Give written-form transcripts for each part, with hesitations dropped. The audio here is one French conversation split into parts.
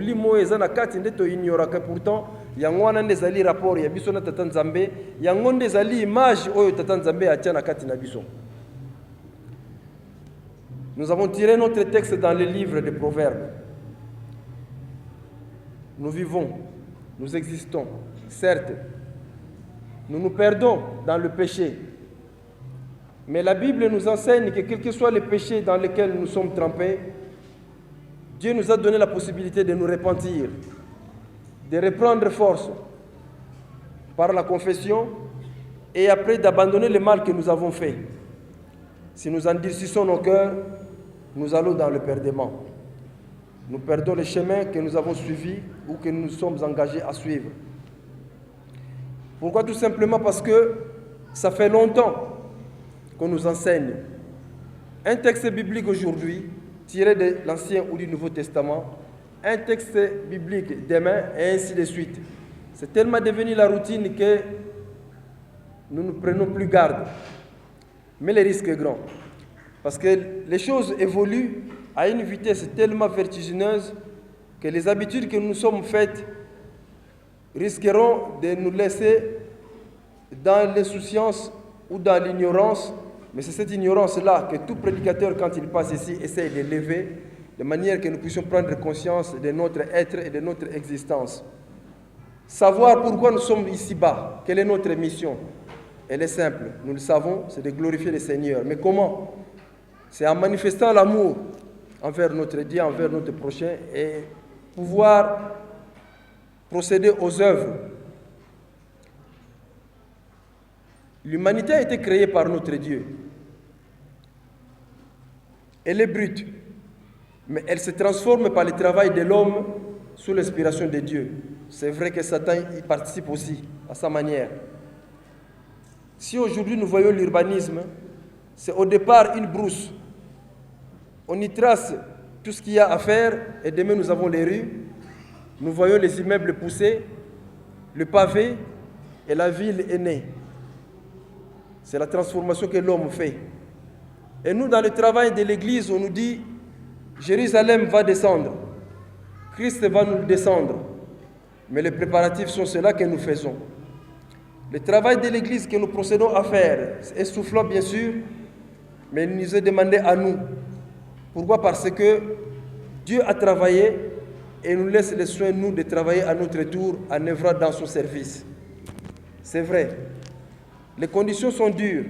limo eza na kati nde to ignoraka pourtant yango wana nde ezali rapport ya biso na tata Nzambe yango nde ezali image oyo tata Nzambe atia na kati na biso. Nous avons tiré notre texte dans le livre des Proverbes. Nous vivons, nous existons, certes, nous nous perdons dans le péché. Mais la Bible nous enseigne que quel que soit le péché dans lequel nous sommes trempés, Dieu nous a donné la possibilité de nous repentir, de reprendre force par la confession et après d'abandonner le mal que nous avons fait. Si nous endurcissons nos cœurs, nous allons dans le perdement. Nous perdons le chemin que nous avons suivi ou que nous sommes engagés à suivre. Pourquoi? Tout simplement parce que ça fait longtemps qu'on nous enseigne. Un texte biblique aujourd'hui, tiré de l'Ancien ou du Nouveau Testament, un texte biblique demain, et ainsi de suite. C'est tellement devenu la routine que nous ne prenons plus garde. Mais le risque est grand. Parce que les choses évoluent à une vitesse tellement vertigineuse que les habitudes que nous sommes faites risqueront de nous laisser dans l'insouciance ou dans l'ignorance. Mais c'est cette ignorance-là que tout prédicateur, quand il passe ici, essaie de lever, de manière que nous puissions prendre conscience de notre être et de notre existence. Savoir pourquoi nous sommes ici-bas, quelle est notre mission. Elle est simple, nous le savons, c'est de glorifier le Seigneur. Mais comment? C'est en manifestant l'amour envers notre Dieu, envers notre prochain, et pouvoir procéder aux œuvres. L'humanité a été créée par notre Dieu. Elle est brute, mais elle se transforme par le travail de l'homme sous l'inspiration de Dieu. C'est vrai que Satan y participe aussi, à sa manière. Si aujourd'hui nous voyons l'urbanisme, c'est au départ une brousse. On y trace tout ce qu'il y a à faire et demain nous avons les rues. Nous voyons les immeubles pousser, le pavé et la ville est née. C'est la transformation que l'homme fait. Et nous, dans le travail de l'Église, on nous dit Jérusalem va descendre, Christ va nous descendre. Mais les préparatifs sont ceux-là que nous faisons. Le travail de l'Église que nous procédons à faire est soufflant bien sûr, mais il nous est demandé à nous. Pourquoi? Parce que Dieu a travaillé et nous laisse le soin, nous, de travailler à notre tour en œuvrant dans son service. C'est vrai, les conditions sont dures,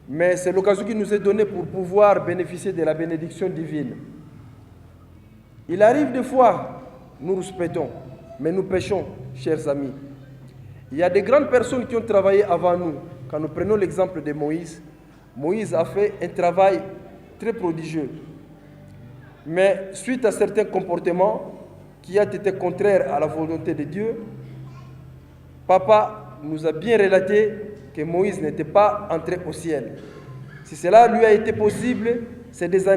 mais c'est l'occasion qui nous est donnée pour pouvoir bénéficier de la bénédiction divine. Il arrive des fois, nous respectons, mais nous péchons, chers amis. Il y a des grandes personnes qui ont travaillé avant nous. Quand nous prenons l'exemple de Moïse, Moïse a fait un travail très prodigieux. Mais suite à certains comportements qui ont été contraires à la volonté de Dieu, Papa nous a bien relaté que Moïse n'était pas entré au ciel. Si cela lui a été possible, c'est des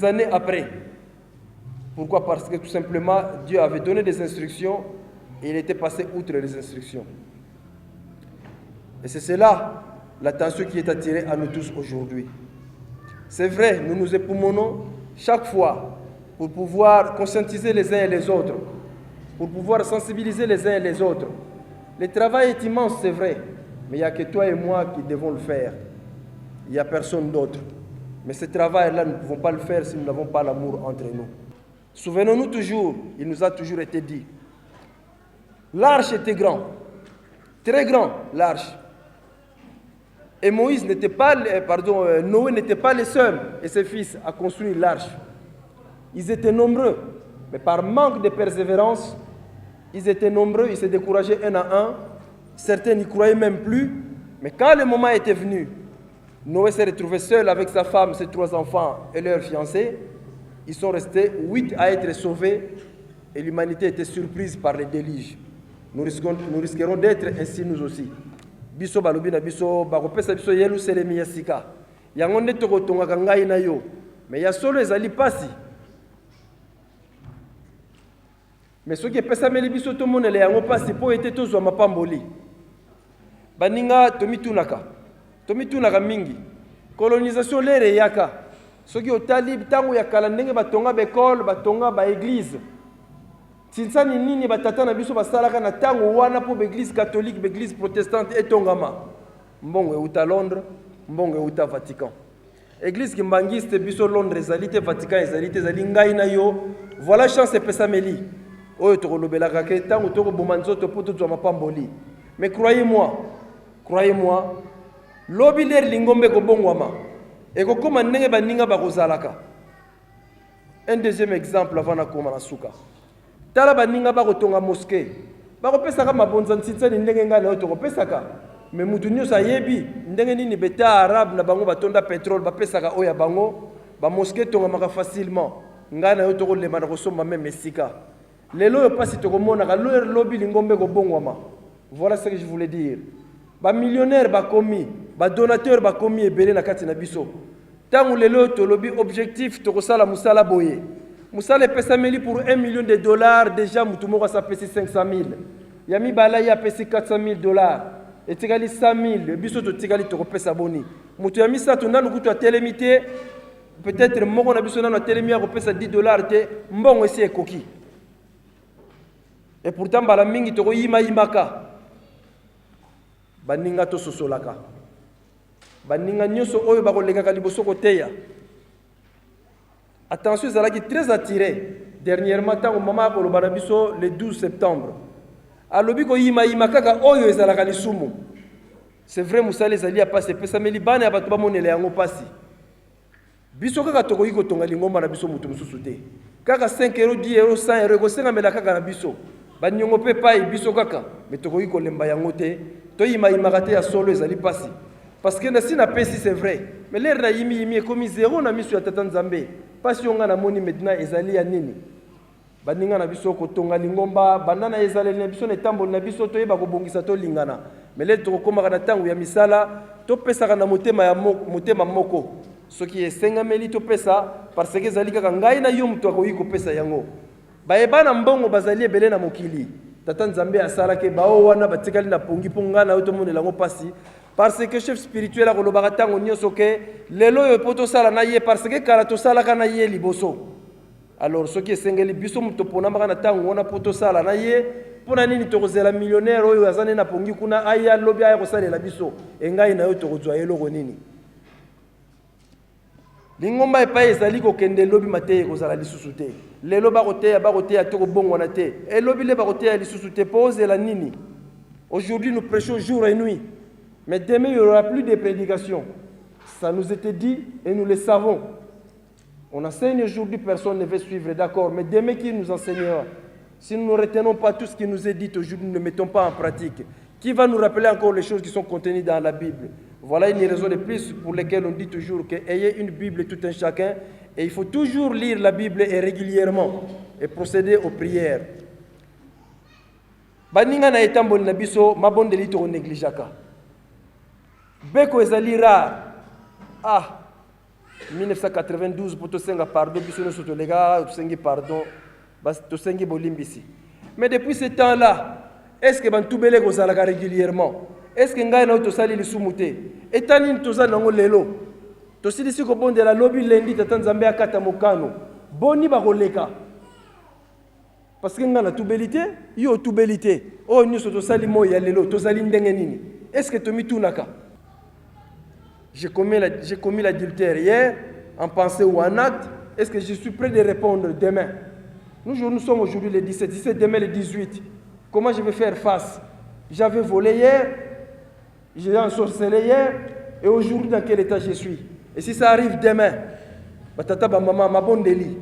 années après. Pourquoi? Parce que tout simplement, Dieu avait donné des instructions et il était passé outre les instructions. Et c'est cela l'attention qui est attirée à nous tous aujourd'hui. C'est vrai, nous nous époumonons chaque fois pour pouvoir conscientiser les uns et les autres, pour pouvoir sensibiliser les uns et les autres. Le travail est immense, c'est vrai, mais il n'y a que toi et moi qui devons le faire. Il n'y a personne d'autre. Mais ce travail-là, nous ne pouvons pas le faire si nous n'avons pas l'amour entre nous. Souvenons-nous toujours, il nous a toujours été dit, l'arche était grand, très grand, l'arche. Et Moïse n'était pas, Noé n'était pas le seul et ses fils à construire l'arche. Ils étaient nombreux, mais par manque de persévérance, ils étaient nombreux, ils se décourageaient un à un. Certains n'y croyaient même plus. Mais quand le moment était venu, Noé s'est retrouvé seul avec sa femme, ses 3 enfants et leur fiancé. Ils sont restés 8 à être sauvés et l'humanité était surprise par les déluges. Nous risquerons d'être ainsi nous aussi. Biso balobi na biso bakopesa biso yelu selemi ya sika yango nde tokotongaka ngai na yo mais ya solo ezali pasi mais soki epesameli biso tomonela yango pasi po ete tozwa mapamboli baninga tomitunaka mingi colonisation lere yaka soki otali ntango ya kala ndenge batonga baekole batonga baeglise tinsani nini batata na biso basalaka na tango wana po l'église catholique, l'église protestante etongama. Mbongo euta Londres, mbongo euta Vatican. Église kimbangiste biso Londres ezali te, Vatican ezali te, ezali ngai na yo. Voilà chance epesameli. Oyo tokolobelaka ke tango tokoboma nzoto po tozwa mapamboli. Mais croyez-moi, lobi ler lingombe kobongwama. Ekokoma ndenge baninga bakozalaka. Un deuxième exemple avant na koma na suka. Tala baninga bakotonga mosquée. Bakopesaka mabonza ntsintsani ndenge ngana yo tokopesaka. Mais mutu nyonso ayebi ndenge nini beta arabe na bango batonda pétrole bapesaka oya bango ba mosquée tongamaka facilement. Ngana yo tokolema na kosomba même esika. Lelo yo pasi tokomona ka lobi lingombe kobongwama. Voilà ce que je voulais dire. Ba millionnaire ba komi, ba donateur ba komi ebele na kati na biso. Tangu lelo to lobi objectif to kosala musala boye. Musala pesameli pour $1 million déjà mutu moko sa pesi 500,000. Yami bala ya pesi $400,000. Et tigali 100,000 biso to tigali to kopesa boni. Mutu yami sa to nanu kutu atelemité peut-être moko na biso nanu atelemi ko pesa $10 te mbongo esi ekoki. Et pourtant bala mingi to ko yima yimaka. Baninga to sosolaka. Baninga nyoso oyo bakoleka liboso koteya. Attention, ils très attirés. Dernièrement, tant au moment où le 12 septembre. Alobi ko yima kaka oyo ezalaka lisumu. C'est vrai musale ezali a passé pesa melibana ya bato ba monele yango pasi. Biso kaka toko yiko tonga lingomba na biso mutu mususu te. Kaka 5 €, 10 €, 100 € ko senga mela kaka na biso. Ba nyongo pe pai biso kaka. Mais toko yiko lemba yango te. To yima kate ya solo ezali pasi. Parce que na sina pesi c'est vrai. Mais l'air na yimi comme 0 na misu ya tata Nzambe. Pasi yonga na moni maintenant ezali ya nini. Baninga na biso ko tonga lingomba, banana ezali na biso na tambo na biso to yeba ko bongisa to lingana. Mais le to koma na tangu ya misala, to pesa na motema ya motema moko. Ce qui est sengameli to pesa parce que ezali kaka ngai na yo muto ko yiko pesa yango. Ba ebana mbongo bazali ebele na mokili. Tata Nzambe asala ke bao wana batikali na pongi ponga na to monela ngo pasi. Parce que chef spirituel a kolobaka tango nyonso ke lelo yo poto sala na ye parce que kala to sala kana ye liboso. Alors ce qui est sengeli biso muto pona makana tango wana poto sala na ye pona nini to kozela millionnaire oyo azane na pongi kuna aya lobi aya kosalela biso engai na yo to kozwa eloko nini. Lingomba epa ezali ko kende lobi mateye kozala lisusu te. Lelo ba koteya to bongo na te. E lobi le ba koteya lisusu te pose la nini. Aujourd'hui nous prêchons jour et nuit. Mais demain, il n'y aura plus de prédication. Ça nous était dit et nous le savons. On enseigne aujourd'hui, personne ne veut suivre, d'accord. Mais demain, qui nous enseignera? Si nous ne retenons pas tout ce qui nous est dit aujourd'hui, nous ne mettons pas en pratique. Qui va nous rappeler encore les choses qui sont contenues dans la Bible? Voilà une raison de plus pour laquelle on dit toujours qu'ayez une Bible tout un chacun. Et il faut toujours lire la Bible et régulièrement et procéder aux prières. Baninga na etamboli na biso mabondeli to négligeaka. Beko ezali rare. 1992 pour tosenga pardon biso no soto lega tosengi pardon bas tosengi bolimbisi. Mais depuis ce temps-là, est-ce que bantubele kozalaka régulièrement? Est-ce que ngai na to sali lisumuté? Etani toza nango lelo. Tosilisi ko bondela lobi lendi tata Nzambe akata mokano. Boni ba koleka. Parce que ngana tubelité, yo tubelité. Oh nyuso to sali moya lelo, to sali ndenge nini? Est-ce que to mitunaka? J'ai commis l'adultère hier, en pensée ou en acte. Est-ce que je suis prêt de répondre demain? Nous sommes aujourd'hui le 17, demain le 18. Comment je vais faire face? J'avais volé hier, j'ai ensorcelé hier, et aujourd'hui dans quel état je suis? Et si ça arrive demain, batata ba maman, ma bonne délit.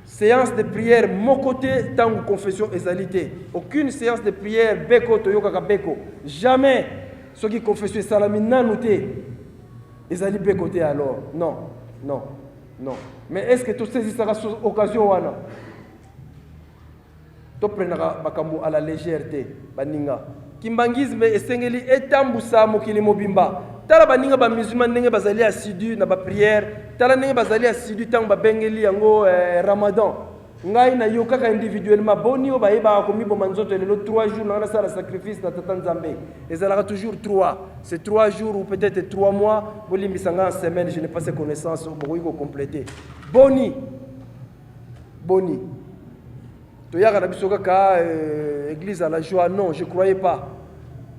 Séance de prière, mon côté, tant que confession égalité. Aucune séance de prière, beko, toyoka beko. Jamais. Ceux qui confessent salamina noté, ils allaient bécoter alors. Non, non, non. Mais est-ce que tout ces occasions wana? To prenera bakambu à la légèreté, baninga. Kimbangisme esengeli etambusa mokili mobimba. Tala baninga ba musulman ndenge bazali assidu na ba prière, tala ndenge bazali assidu tango ba bengeli yango Ramadan. Ngai na yo kaka individuellement boni o baeba ko mi bo manzoto lelo 3 jours na sala sacrifice na tata Nzambe. Ezalaka toujours 3. C'est 3 jours ou peut-être 3 mois, bolimbisanga en semaine, je n'ai pas ces connaissances pour y compléter. Boni. Boni. Toyaka na biso kaka église à la joie, non, je ne croyais pas.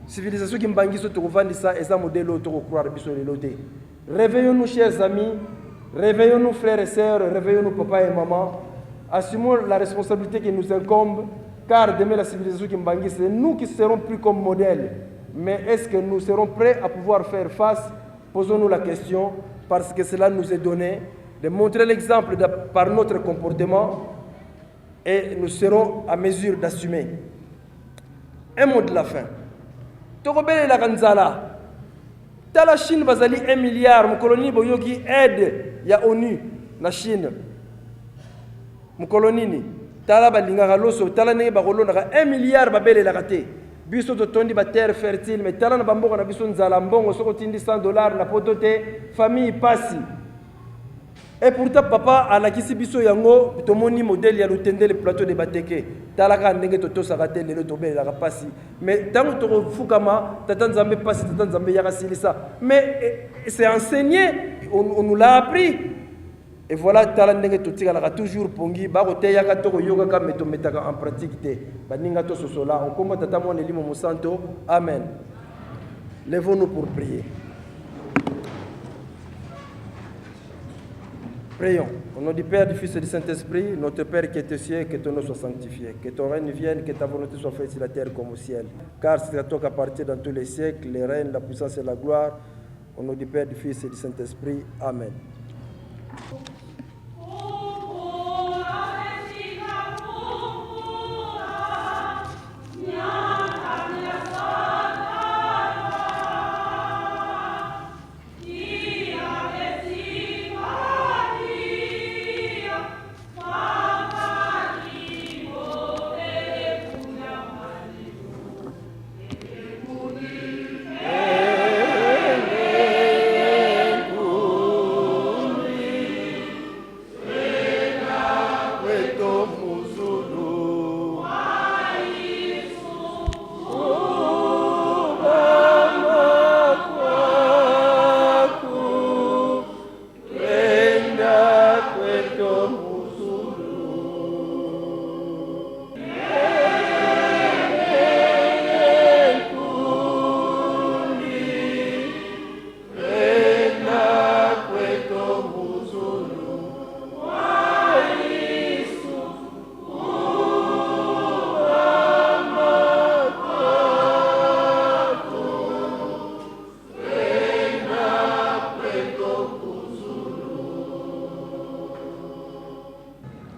Civilisation qui mbangiso to kovandisa eza modèle auto croire biso lelo te. Réveillons-nous chers amis, réveillons-nous frères et sœurs, réveillons-nous papa et maman. Assumons la responsabilité qui nous incombe, car demain la civilisation qui mbangis, c'est nous qui serons plus comme modèle. Mais est-ce que nous serons prêts à pouvoir faire face? Posons-nous la question, parce que cela nous est donné, de montrer l'exemple par notre comportement, et nous serons à mesure d'assumer. Un mot de la fin. Tokobele la Kanzala. Dans la Chine, bazali 1 milliard, mon colonie boyoki aide ya ONU, la Chine. Mon colonie, tala balinga loso, tala ne bagolo na 1 milliard babele la raté. Biso to tondi ba terre fertile, mais tala na bamboko na biso nzala mbongo soko tindi $100 na potote, famille passi. Et pourtant, papa, à la kisi biso yango, tomoni modèle ya lutende le plateau de Bateke. Talaka ndenge toto sarate le tobe la rapasi. Mais tant que tu fukama, tata nzambe pasi, tata nzambe yaka silisa. Mais c'est enseigné, on nous l'a appris. Et voilà, tala ndenge totika la toujours pongi, ba rote yaka toko yoga ka meto metaka en pratique te. Ba ninga to sosola, on komba tata mo nelimo mosanto. Amen. Lèvons-nous pour prier. Prions. Au nom du Père, du Fils et du Saint-Esprit, notre Père qui est au ciel, que ton nom soit sanctifié, que ton règne vienne, que ta volonté soit faite sur la terre comme au ciel. Car c'est à toi qu'appartient dans tous les siècles les règnes, la puissance et la gloire. Au nom du Père, du Fils et du Saint-Esprit. Amen.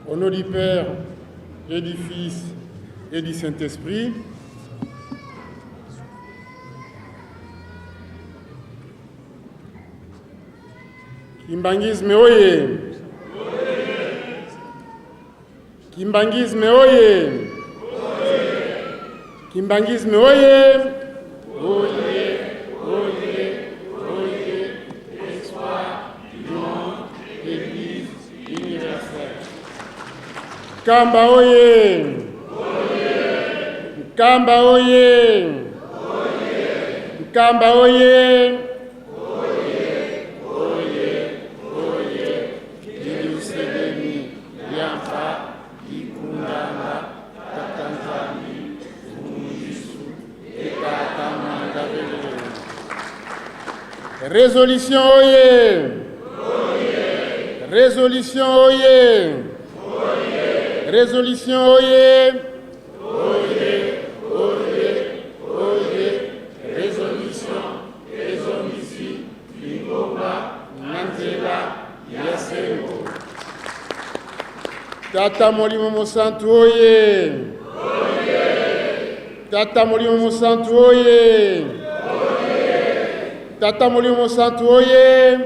Au nom du Père et du Fils et du Saint-Esprit, Kimbangisme oye! Kimbangisme oye! Kimbangisme oye! Oye! Oye! Oye! Espoir du monde, Église universelle. Kamba oye! Kamba oye! Kamba oye! Résolution oye! Résolution oye! Résolution oye! Résolution, Résolution, Lingomba, Nantela, Yasengo. Tata Molimo Mosantu oye! Tata Molimo Mosantu oye! Tata Molimo Mosantu oye!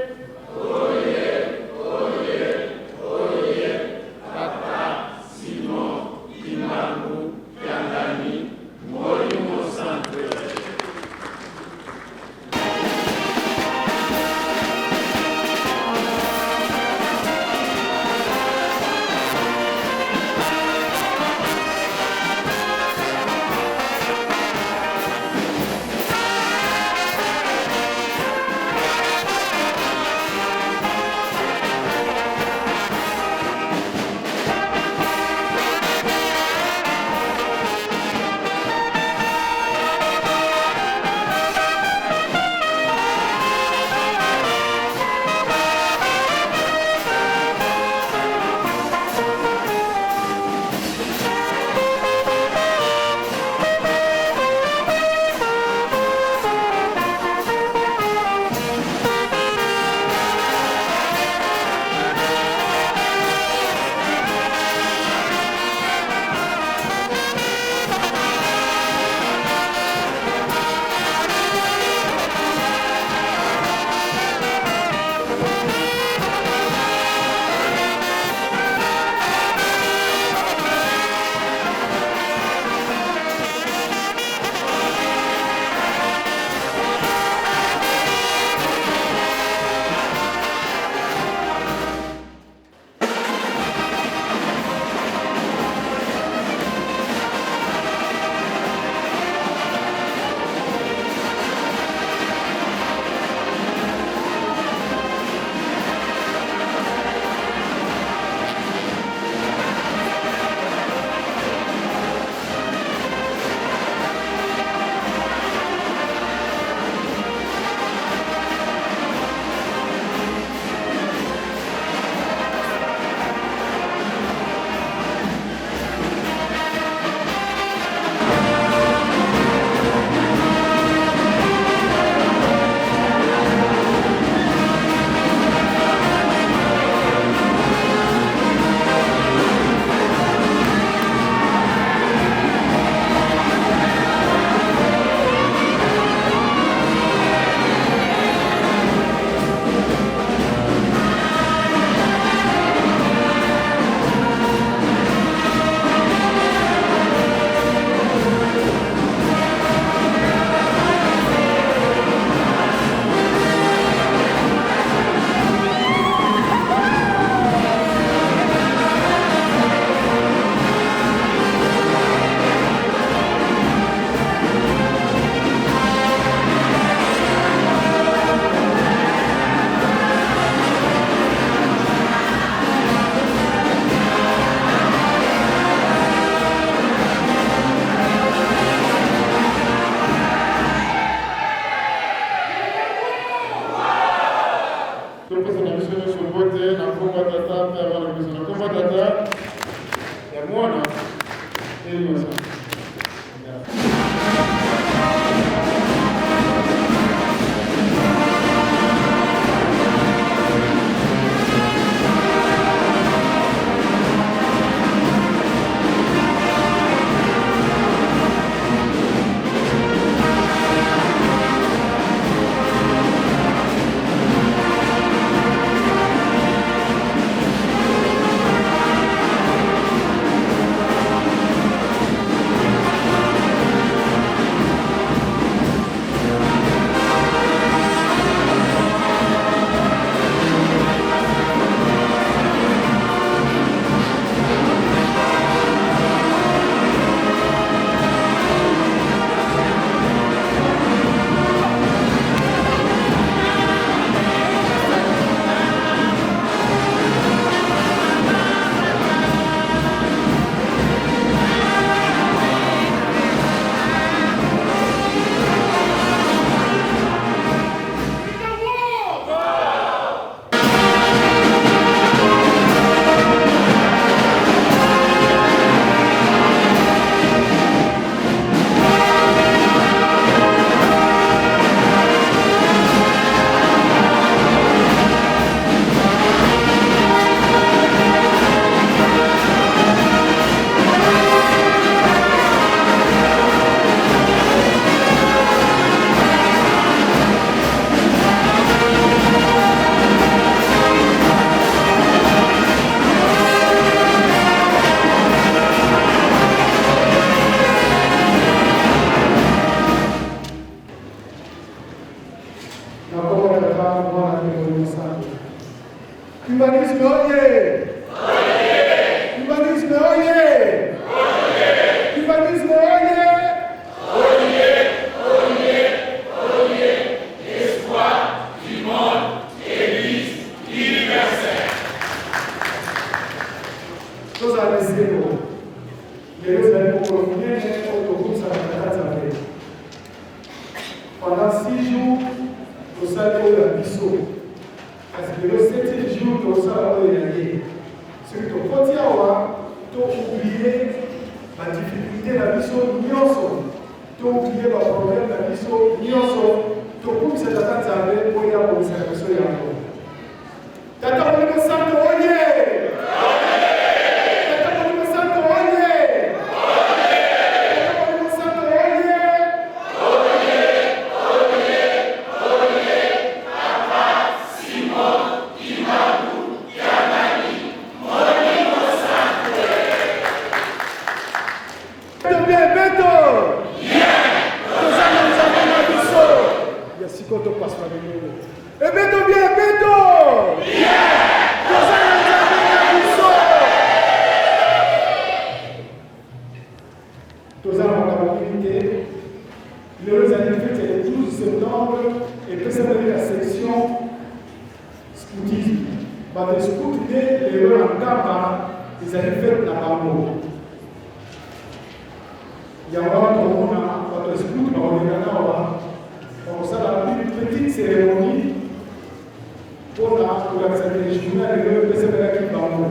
Humanisme oye! Humanisme oye! Humanisme oye! Espoir du monde, Église universelle. Tous à l'essai, les deux années pour le premier, autour de la carte. Pendant 6 jours, nous saluons la mission. Parce que le 7e jour, nous saluons la vie. Ce que nous pouvons dire, tu as oublié la difficulté de la mission, tu as oublié le problème de la mission, tu as oublié cette carte pour y avoir une service. Tata Molimo Santo, oye! Tata Molimo Santo, oye! Tata Molimo Santo, oye! Le anniversaire c'est le 12 septembre et précédemment la section scoutisme. Les scouts, les Rwanda, ils avaient fait la Bambo. Il y a un moment où les scouts, on a la petite cérémonie pour la journée de Bambo.